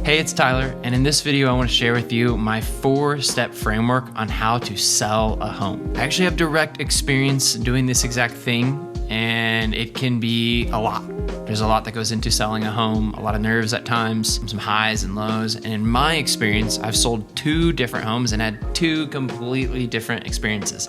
Hey, it's Tyler, and in this video, I want to share with you my 4-step framework on how to sell a home. I actually have direct experience doing this exact thing, and it can be a lot. There's a lot that goes into selling a home, a lot of nerves at times, some highs and lows. And in my experience, I've sold 2 different homes and had 2 completely different experiences.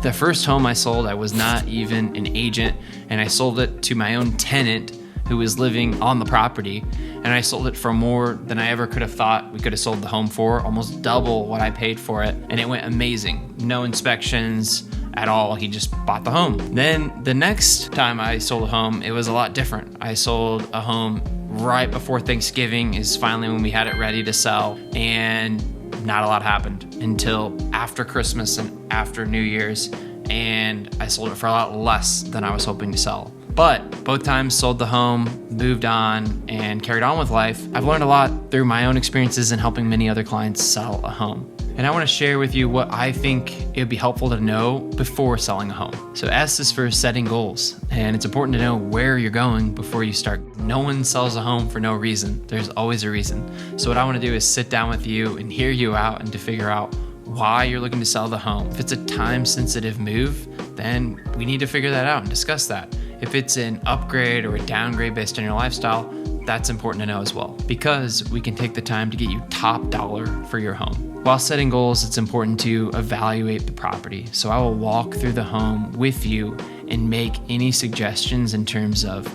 The first home I sold, I was not even an agent, and I sold it to my own tenant who was living on the property. And I sold it for more than I ever could have thought we could have sold the home for, almost double what I paid for it. And it went amazing. No inspections at all. He just bought the home. Then the next time I sold a home, it was a lot different. I sold a home right before Thanksgiving is finally when we had it ready to sell. And not a lot happened until after Christmas and after New Year's. And I sold it for a lot less than I was hoping to sell. But both times sold the home, moved on, and carried on with life. I've learned a lot through my own experiences and helping many other clients sell a home. And I want to share with you what I think it would be helpful to know before selling a home. So S is for setting goals, and it's important to know where you're going before you start. No one sells a home for no reason. There's always a reason. So what I want to do is sit down with you and hear you out and to figure out why you're looking to sell the home. If it's a time-sensitive move, then we need to figure that out and discuss that. If it's an upgrade or a downgrade based on your lifestyle, that's important to know as well, because we can take the time to get you top dollar for your home. While setting goals, it's important to evaluate the property. So I will walk through the home with you and make any suggestions in terms of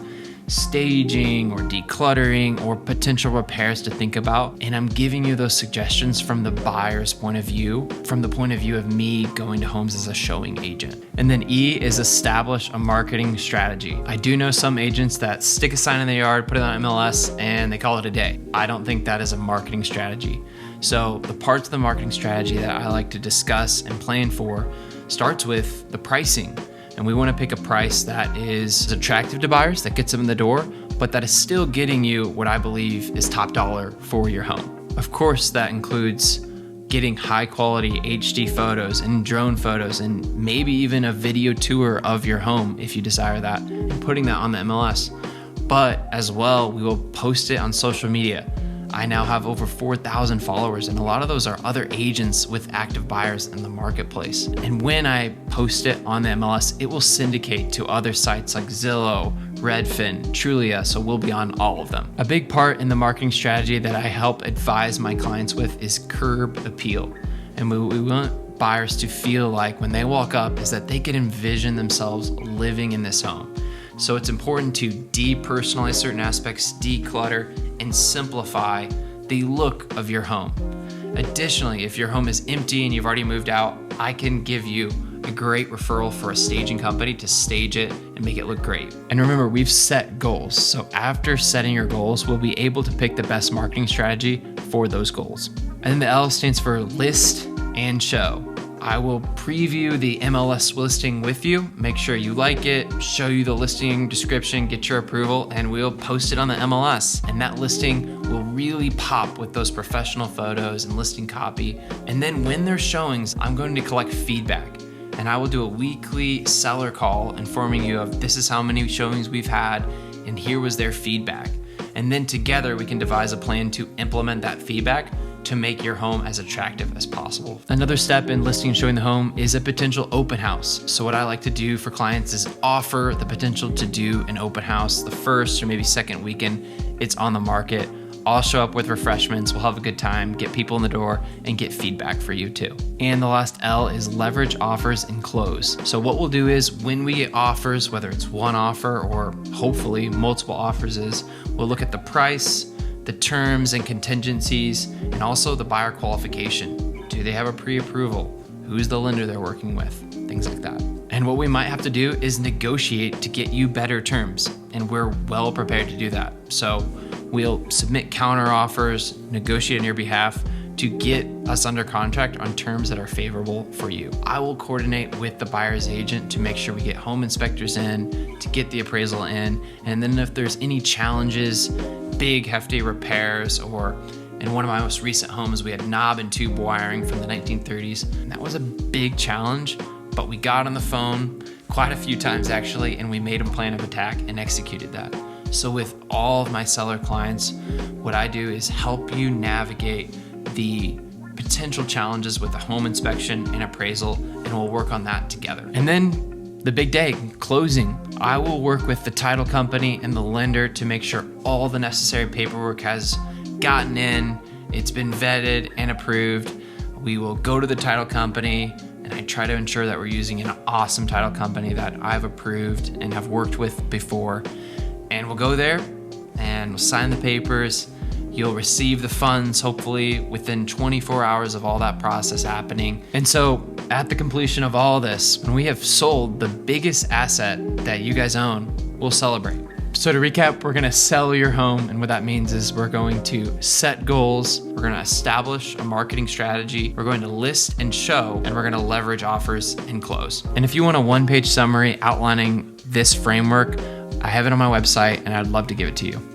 staging or decluttering or potential repairs to think about. And I'm giving you those suggestions from the buyer's point of view, from the point of view of me going to homes as a showing agent. And then E is establish a marketing strategy. I do know some agents that stick a sign in the yard, put it on MLS, and they call it a day. I don't think that is a marketing strategy. So the parts of the marketing strategy that I like to discuss and plan for starts with the pricing. And we want to pick a price that is attractive to buyers, that gets them in the door, but that is still getting you what I believe is top dollar for your home. Of course, that includes getting high quality HD photos and drone photos and maybe even a video tour of your home if you desire that, and putting that on the MLS. But as well, we will post it on social media. I now have over 4,000 followers, and a lot of those are other agents with active buyers in the marketplace. And when I post it on the MLS, it will syndicate to other sites like Zillow, Redfin, Trulia, so we'll be on all of them. A big part in the marketing strategy that I help advise my clients with is curb appeal. And we want buyers to feel like when they walk up is that they can envision themselves living in this home. So it's important to depersonalize certain aspects, declutter, and simplify the look of your home. Additionally, if your home is empty and you've already moved out, I can give you a great referral for a staging company to stage it and make it look great. And remember, we've set goals. So after setting your goals, we'll be able to pick the best marketing strategy for those goals. And then the L stands for list and show. I will preview the MLS listing with you, make sure you like it, show you the listing description, get your approval, and we'll post it on the MLS. And that listing will really pop with those professional photos and listing copy. And then when there's showings, I'm going to collect feedback. And I will do a weekly seller call informing you of this is how many showings we've had, and here was their feedback. And then together we can devise a plan to implement that feedback to make your home as attractive as possible. Another step in listing and showing the home is a potential open house. So what I like to do for clients is offer the potential to do an open house the first or maybe second weekend it's on the market. I'll show up with refreshments, we'll have a good time, get people in the door, and get feedback for you too. And the last L is leverage offers and close. So what we'll do is when we get offers, whether it's one offer or hopefully multiple offers, we'll look at the price, the terms and contingencies, and also the buyer qualification. Do they have a pre-approval? Who's the lender they're working with? Things like that. And what we might have to do is negotiate to get you better terms, and we're well prepared to do that. So we'll submit counter offers, negotiate on your behalf to get us under contract on terms that are favorable for you. I will coordinate with the buyer's agent to make sure we get home inspectors in, to get the appraisal in, and then if there's any challenges, big hefty repairs, or in one of my most recent homes, we had knob and tube wiring from the 1930s. And that was a big challenge, but we got on the phone quite a few times actually, and we made a plan of attack and executed that. So with all of my seller clients, what I do is help you navigate the potential challenges with a home inspection and appraisal, and we'll work on that together. And then the big day, closing. I will work with the title company and the lender to make sure all the necessary paperwork has gotten in, it's been vetted and approved. We will go to the title company, and I try to ensure that we're using an awesome title company that I've approved and have worked with before. And we'll go there and we'll sign the papers. You'll receive the funds hopefully within 24 hours of all that process happening. And so at the completion of all this, when we have sold the biggest asset that you guys own, we'll celebrate. So to recap, we're gonna sell your home, and what that means is we're going to set goals, we're gonna establish a marketing strategy, we're going to list and show, and we're gonna leverage offers and close. And if you want a one-page summary outlining this framework, I have it on my website and I'd love to give it to you.